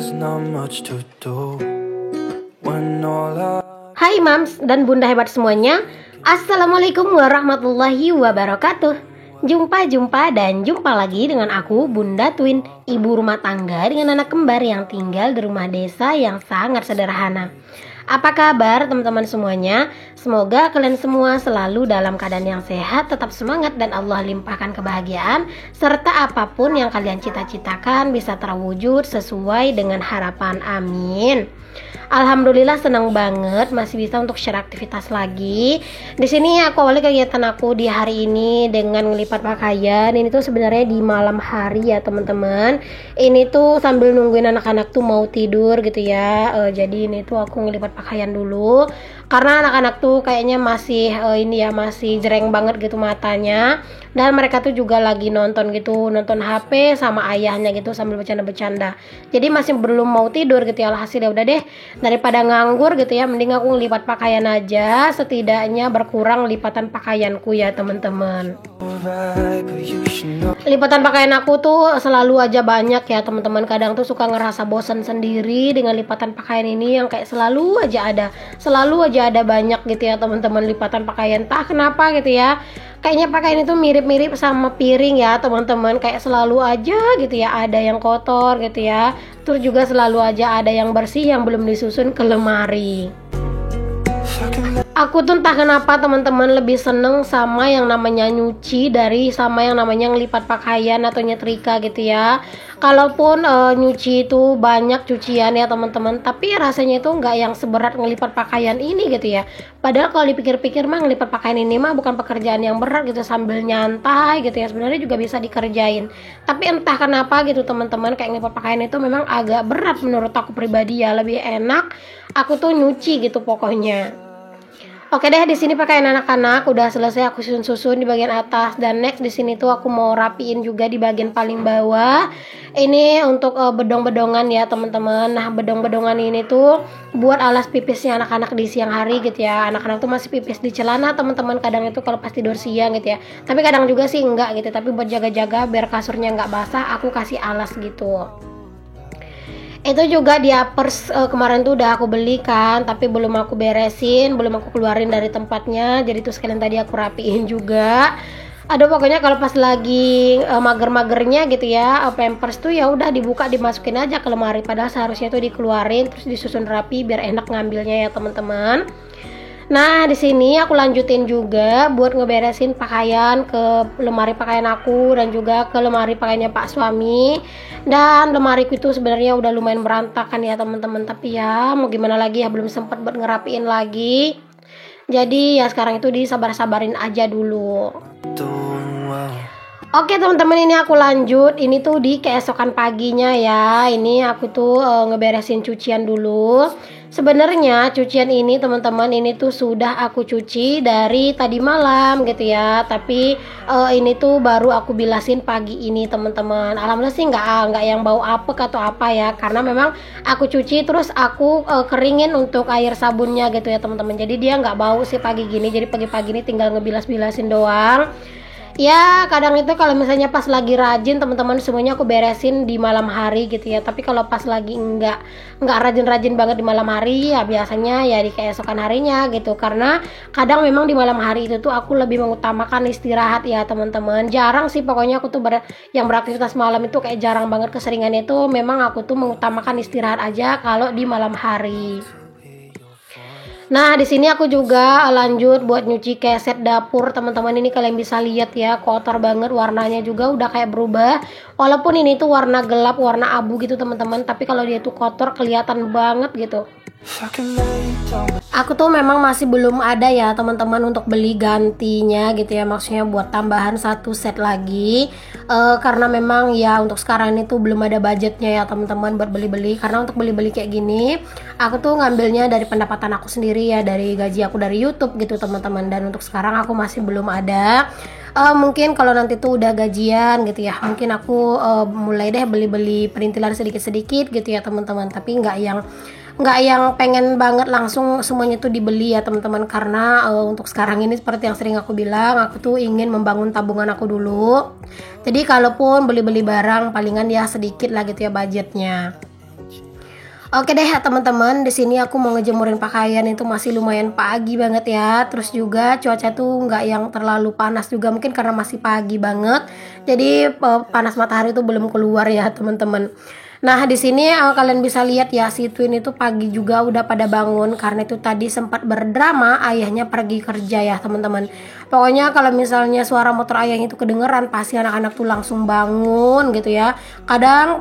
there's not much to do when all I... Hai Mams dan Bunda hebat semuanya. Assalamualaikum warahmatullahi wabarakatuh. Jumpa lagi dengan aku Bunda Twin, ibu rumah tangga dengan anak kembar yang tinggal di rumah desa yang sangat sederhana. Apa kabar teman-teman semuanya? Semoga kalian semua selalu dalam keadaan yang sehat, tetap semangat dan Allah limpahkan kebahagiaan, serta apapun yang kalian cita-citakan bisa terwujud sesuai dengan harapan. Amin. Alhamdulillah senang banget masih bisa untuk share aktivitas lagi. Di sini aku awali kegiatan aku di hari ini dengan ngelipat pakaian. Ini tuh sebenarnya di malam hari ya teman-teman. Ini tuh sambil nungguin anak-anak tuh mau tidur gitu ya. Jadi ini tuh aku ngelipat pakaian dulu karena anak-anak tuh kayaknya masih masih jereng banget gitu matanya. Dan mereka tuh juga lagi nonton HP sama ayahnya gitu sambil bercanda-bercanda. Jadi masih belum mau tidur gitu ya. Alhasil ya udah deh, daripada nganggur gitu ya, mending aku lipat pakaian aja, setidaknya berkurang lipatan pakaianku ya teman-teman. Lipatan pakaian aku tuh selalu aja banyak ya teman-teman. Kadang tuh suka ngerasa bosan sendiri dengan lipatan pakaian ini yang kayak selalu aja ada banyak gitu ya teman-teman, lipatan pakaian. Entah kenapa gitu ya, kayaknya pakaian itu mirip-mirip sama piring ya teman-teman, kayak selalu aja gitu ya ada yang kotor gitu ya. Terus juga selalu aja ada yang bersih yang belum disusun ke lemari. Aku tuh entah kenapa teman-teman lebih seneng sama yang namanya nyuci sama yang namanya ngelipat pakaian atau nyetrika gitu ya. Kalaupun nyuci itu banyak cucian ya teman-teman, tapi rasanya itu nggak yang seberat ngelipat pakaian ini gitu ya. Padahal kalau dipikir-pikir mah ngelipat pakaian ini mah bukan pekerjaan yang berat gitu, sambil nyantai gitu ya, sebenarnya juga bisa dikerjain. Tapi entah kenapa gitu teman-teman, kayak ngelipat pakaian itu memang agak berat menurut aku pribadi ya. Lebih enak aku tuh nyuci gitu pokoknya. Oke deh, di sini pakaian anak-anak udah selesai aku susun-susun di bagian atas, dan next di sini tuh aku mau rapiin juga di bagian paling bawah. Ini untuk bedong-bedongan ya teman-teman. Nah, bedong-bedongan ini tuh buat alas pipisnya anak-anak di siang hari gitu ya. Anak-anak tuh masih pipis di celana teman-teman, kadang itu kalau pas tidur siang gitu ya. Tapi kadang juga sih enggak gitu, tapi buat jaga-jaga biar kasurnya enggak basah, aku kasih alas gitu. Itu juga diapers kemarin tuh udah aku beli kan, tapi belum aku beresin, belum aku keluarin dari tempatnya. Jadi tuh sekalian tadi aku rapiin juga. Aduh, pokoknya kalau pas lagi mager-magernya gitu ya, pampers tuh ya udah dibuka, dimasukin aja ke lemari, padahal seharusnya tuh dikeluarin terus disusun rapi biar enak ngambilnya ya teman-teman. Nah, di sini aku lanjutin juga buat ngeberesin pakaian ke lemari pakaian aku dan juga ke lemari pakaiannya Pak suami. Dan lemariku itu sebenarnya udah lumayan berantakan ya teman-teman, tapi ya mau gimana lagi ya, belum sempat buat ngerapiin lagi. Jadi ya sekarang itu disabar-sabarin aja dulu. Oke teman-teman, ini aku lanjut. Ini tuh di keesokan paginya ya. Ini aku tuh ngeberesin cucian dulu. Sebenarnya cucian ini teman-teman, ini tuh sudah aku cuci dari tadi malam gitu ya. Tapi ini tuh baru aku bilasin pagi ini teman-teman. Alhamdulillah sih nggak yang bau apek atau apa ya, karena memang aku cuci terus aku keringin untuk air sabunnya gitu ya teman-teman. Jadi dia nggak bau sih pagi gini. Jadi pagi-pagi ini tinggal ngebilas-bilasin doang. Ya kadang itu kalau misalnya pas lagi rajin teman-teman, semuanya aku beresin di malam hari gitu ya. Tapi kalau pas lagi nggak rajin-rajin banget di malam hari, ya biasanya ya di keesokan harinya gitu. Karena kadang memang di malam hari itu tuh aku lebih mengutamakan istirahat ya teman-teman. Jarang sih pokoknya aku tuh yang beraktivitas malam itu kayak jarang banget, keseringannya itu memang aku tuh mengutamakan istirahat aja kalau di malam hari. Nah, di sini aku juga lanjut buat nyuci keset dapur teman-teman. Ini kalian bisa lihat ya, kotor banget, warnanya juga udah kayak berubah. Walaupun ini tuh warna gelap, warna abu gitu teman-teman, tapi kalau dia tuh kotor kelihatan banget gitu. Aku tuh memang masih belum ada ya teman-teman untuk beli gantinya gitu ya, maksudnya buat tambahan satu set lagi, karena memang ya untuk sekarang ini tuh belum ada budgetnya ya teman-teman buat beli-beli. Karena untuk beli-beli kayak gini aku tuh ngambilnya dari pendapatan aku sendiri ya, dari gaji aku dari YouTube gitu teman-teman. Dan untuk sekarang aku masih belum ada. Mungkin kalau nanti tuh udah gajian gitu ya, mungkin aku mulai deh beli-beli perintilan sedikit-sedikit gitu ya teman-teman. Tapi nggak yang pengen banget langsung semuanya tuh dibeli ya teman-teman, karena untuk sekarang ini seperti yang sering aku bilang, aku tuh ingin membangun tabungan aku dulu. Jadi kalaupun beli-beli barang palingan ya sedikit lah gitu ya budgetnya. Oke deh teman-teman, di sini aku mau ngejemurin pakaian itu masih lumayan pagi banget ya. Terus juga cuaca tuh nggak yang terlalu panas juga, mungkin karena masih pagi banget. Jadi panas matahari itu belum keluar ya teman-teman. Nah di sini kalian bisa lihat ya, si Twin itu pagi juga udah pada bangun karena itu tadi sempat berdrama ayahnya pergi kerja ya teman-teman. Pokoknya kalau misalnya suara motor ayahnya itu kedengeran, pasti anak-anak tuh langsung bangun gitu ya. Kadang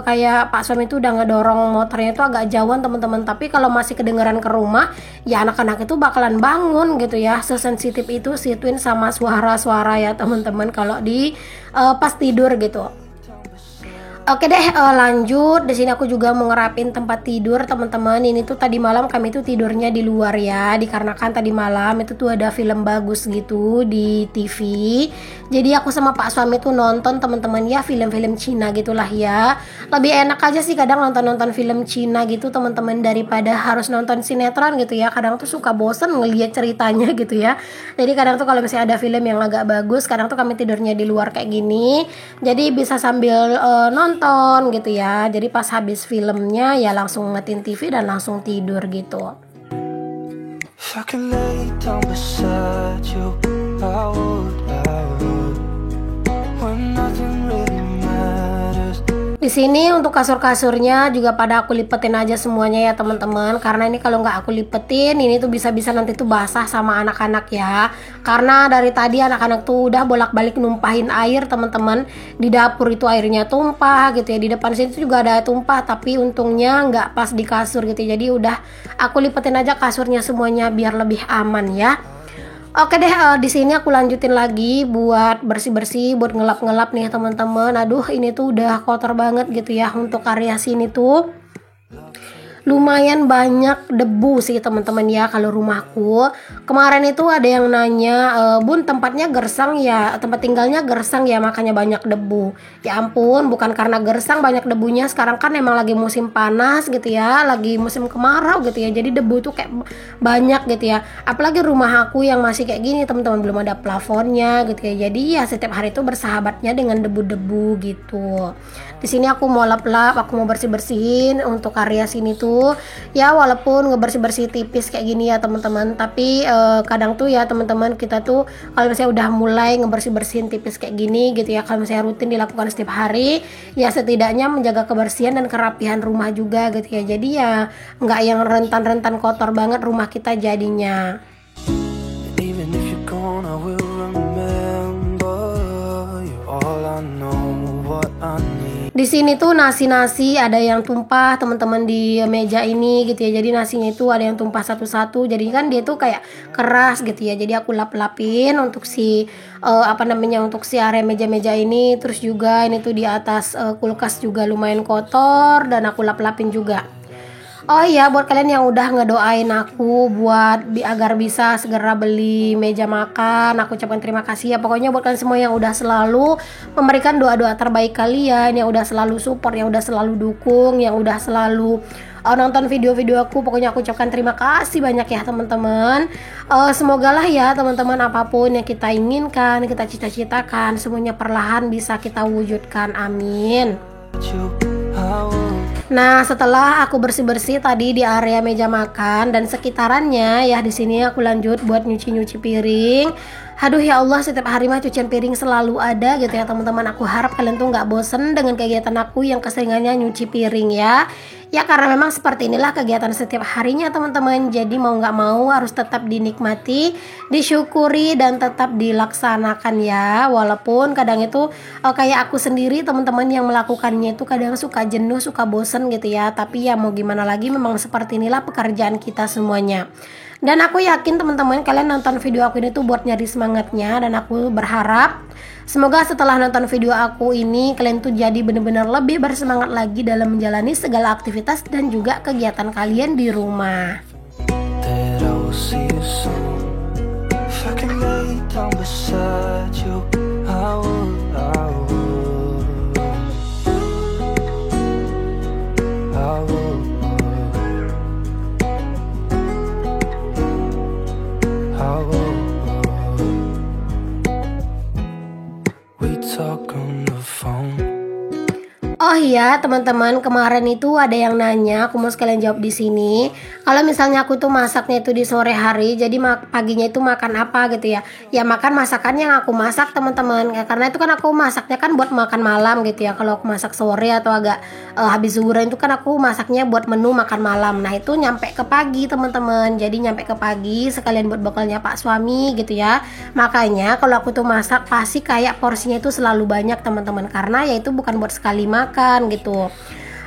kayak Pak suami itu udah ngedorong motornya itu agak jauhan teman-teman, tapi kalau masih kedengeran ke rumah ya anak-anak itu bakalan bangun gitu ya. Sesensitif itu si Twin sama suara-suara ya teman-teman kalau di pas tidur gitu. Oke deh, lanjut. Di sini aku juga mau ngerapin tempat tidur teman-teman. Ini tuh tadi malam kami tuh tidurnya di luar ya, dikarenakan tadi malam itu tuh ada film bagus gitu di TV. Jadi aku sama Pak suami tuh nonton teman-teman ya, film-film Cina gitulah ya. Lebih enak aja sih kadang nonton-nonton film Cina gitu teman-teman, daripada harus nonton sinetron gitu ya. Kadang tuh suka bosen ngeliat ceritanya gitu ya. Jadi kadang tuh kalau misalnya ada film yang agak bagus, kadang tuh kami tidurnya di luar kayak gini. Jadi bisa sambil nonton gitu ya. Jadi pas habis filmnya ya langsung matiin TV dan langsung tidur gitu. If I could lay down beside you, I would. When nothing really matters. Di sini untuk kasur-kasurnya juga pada aku lipetin aja semuanya ya teman-teman, karena ini kalau nggak aku lipetin ini tuh bisa-bisa nanti tuh basah sama anak-anak ya. Karena dari tadi anak-anak tuh udah bolak-balik numpahin air teman-teman. Di dapur itu airnya tumpah gitu ya, di depan sini tuh juga ada tumpah, tapi untungnya nggak pas di kasur gitu. Jadi udah aku lipetin aja kasurnya semuanya biar lebih aman ya. Oke deh, di sini aku lanjutin lagi buat bersih-bersih, buat ngelap-ngelap nih teman-teman. Aduh, ini tuh udah kotor banget gitu ya. Untuk area sini tuh lumayan banyak debu sih teman-teman ya kalau rumahku. Kemarin itu ada yang nanya, Bun tempatnya gersang ya, tempat tinggalnya gersang ya makanya banyak debu. Ya ampun, bukan karena gersang banyak debunya, sekarang kan emang lagi musim panas gitu ya, lagi musim kemarau gitu ya, jadi debu tuh kayak banyak gitu ya. Apalagi rumah aku yang masih kayak gini teman-teman, belum ada plafonnya gitu ya, jadi ya setiap hari itu bersahabatnya dengan debu-debu gitu. Di sini aku mau lap-lap, aku mau bersih-bersihin untuk area sini tuh. Ya walaupun ngebersih-bersih tipis kayak gini ya teman-teman, tapi kadang tuh ya teman-teman, kita tuh kalau misalnya udah mulai ngebersih-bersihin tipis kayak gini gitu ya, kalau misalnya rutin dilakukan setiap hari, ya setidaknya menjaga kebersihan dan kerapihan rumah juga gitu ya. Jadi ya nggak yang rentan-rentan kotor banget rumah kita jadinya. Even if you're gone, I will remember you. All I know, what I need. Di sini tuh nasi ada yang tumpah teman-teman di meja ini gitu ya. Jadi nasinya itu ada yang tumpah satu-satu. Jadi kan dia tuh kayak keras gitu ya. Jadi aku lap-lapin untuk untuk si area meja-meja ini. Terus juga ini tuh di atas kulkas juga lumayan kotor dan aku lap-lapin juga. Oh iya, buat kalian yang udah ngedoain aku agar bisa segera beli meja makan, aku ucapkan terima kasih ya. Pokoknya buat kalian semua yang udah selalu memberikan doa-doa terbaik kalian, yang udah selalu support, yang udah selalu dukung, yang udah selalu nonton video-video aku. Pokoknya aku ucapkan terima kasih banyak ya teman-teman. Semoga lah ya teman-teman, apapun yang kita inginkan, kita cita-citakan, semuanya perlahan bisa kita wujudkan. Amin. Nah, setelah aku bersih-bersih tadi di area meja makan dan sekitarannya ya, di sini aku lanjut buat nyuci-nyuci piring. Aduh ya Allah, setiap hari mah cucian piring selalu ada gitu ya teman-teman. Aku harap kalian tuh nggak bosen dengan kegiatan aku yang keseringannya nyuci piring ya. Ya karena memang seperti inilah kegiatan setiap harinya teman-teman. Jadi mau nggak mau harus tetap dinikmati, disyukuri dan tetap dilaksanakan ya. Walaupun kadang itu kayak aku sendiri teman-teman yang melakukannya itu kadang suka jenuh, suka bosen gitu ya. Tapi ya mau gimana lagi, memang seperti inilah pekerjaan kita semuanya. Dan aku yakin teman-teman kalian nonton video aku ini tuh buat nyari semangatnya. Dan aku berharap semoga setelah nonton video aku ini kalian tuh jadi benar-benar lebih bersemangat lagi dalam menjalani segala aktivitas dan juga kegiatan kalian di rumah. That I will see you soon. If I can lay down beside you, I would. ya teman-teman, kemarin itu ada yang nanya, aku mau sekalian jawab di sini. Kalau misalnya aku tuh masaknya itu di sore hari, jadi paginya itu makan apa gitu ya? Ya makan masakan yang aku masak teman-teman. Karena itu kan aku masaknya kan buat makan malam gitu ya. Kalau aku masak sore atau agak habis zuhuran itu kan aku masaknya buat menu makan malam. Nah itu nyampe ke pagi teman-teman. Jadi nyampe ke pagi sekalian buat bekalnya Pak suami gitu ya. Makanya kalau aku tuh masak pasti kayak porsinya itu selalu banyak teman-teman, karena ya itu bukan buat sekali makan gitu.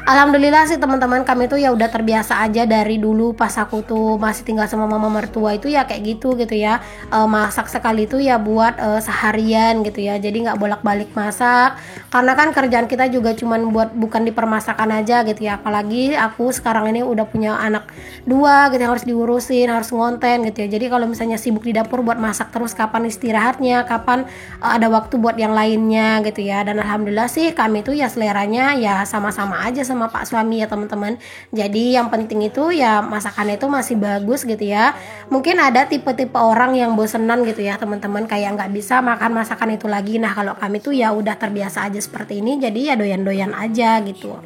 Alhamdulillah sih teman-teman, kami tuh ya udah terbiasa aja dari dulu pas aku tuh masih tinggal sama mama mertua itu ya kayak gitu ya. Masak sekali tuh ya buat seharian gitu ya, jadi nggak bolak-balik masak karena kan kerjaan kita juga cuman buat bukan di permasakan aja gitu ya. Apalagi aku sekarang ini udah punya anak 2 gitu yang harus diurusin, harus ngonten gitu ya. Jadi kalau misalnya sibuk di dapur buat masak terus, kapan istirahatnya, kapan ada waktu buat yang lainnya gitu ya. Dan alhamdulillah sih kami tuh ya seleranya ya sama-sama aja sama Pak suami ya teman-teman. Jadi yang penting itu ya masakannya itu masih bagus gitu ya. Mungkin ada tipe-tipe orang yang bosenan gitu ya teman-teman, kayak nggak bisa makan masakan itu lagi. Nah kalau kami tuh ya udah terbiasa aja seperti ini, jadi ya doyan-doyan aja gitu.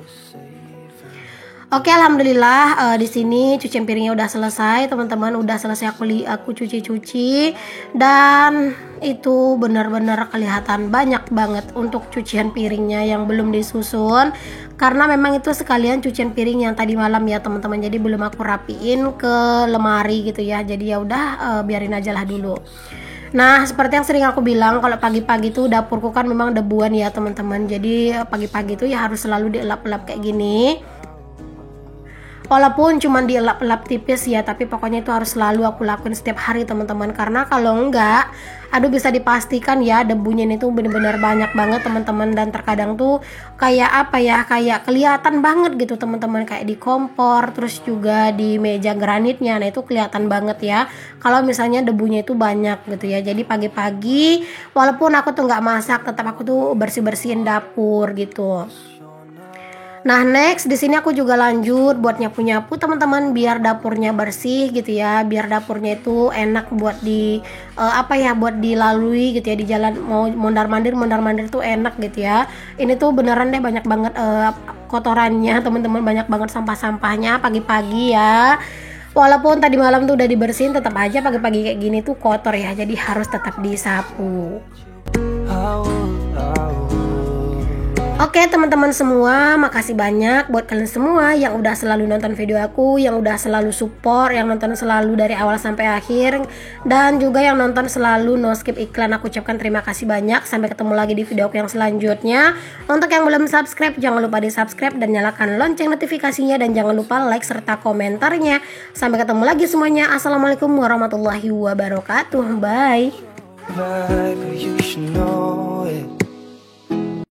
Oke, alhamdulillah di sini cucian piringnya udah selesai teman-teman, udah selesai aku cuci dan itu benar-benar kelihatan banyak banget untuk cucian piringnya yang belum disusun, karena memang itu sekalian cucian piring yang tadi malam ya teman-teman, jadi belum aku rapiin ke lemari gitu ya. Jadi ya udah biarin aja lah dulu. Nah, seperti yang sering aku bilang, kalau pagi-pagi tuh dapurku kan memang debuan ya teman-teman. Jadi pagi-pagi tuh ya harus selalu dielap-elap kayak gini. Walaupun cuma dielap-elap tipis ya, tapi pokoknya itu harus selalu aku lakuin setiap hari teman-teman, karena kalau enggak, aduh bisa dipastikan ya debunya itu bener-bener banyak banget teman-teman. Dan terkadang tuh kayak apa ya, kayak kelihatan banget gitu teman-teman, kayak di kompor, terus juga di meja granitnya. Nah itu kelihatan banget ya kalau misalnya debunya itu banyak gitu ya. Jadi pagi-pagi walaupun aku tuh nggak masak, tetap aku tuh bersih-bersihin dapur gitu. Nah next di sini aku juga lanjut buat nyapu-nyapu teman-teman, biar dapurnya bersih gitu ya, biar dapurnya itu enak buat di buat dilalui gitu ya, di jalan mau mondar-mandir tuh enak gitu ya. Ini tuh beneran deh banyak banget kotorannya teman-teman, banyak banget sampah-sampahnya pagi-pagi ya. Walaupun tadi malam tuh udah dibersihin, tetap aja pagi-pagi kayak gini tuh kotor ya, jadi harus tetap disapu. Oke teman-teman semua, makasih banyak buat kalian semua yang udah selalu nonton video aku, yang udah selalu support, yang nonton selalu dari awal sampai akhir, dan juga yang nonton selalu no skip iklan. Aku ucapkan terima kasih banyak. Sampai ketemu lagi di video aku yang selanjutnya. Untuk yang belum subscribe, jangan lupa di subscribe dan nyalakan lonceng notifikasinya, dan jangan lupa like serta komentarnya. Sampai ketemu lagi semuanya. Assalamualaikum warahmatullahi wabarakatuh. Bye.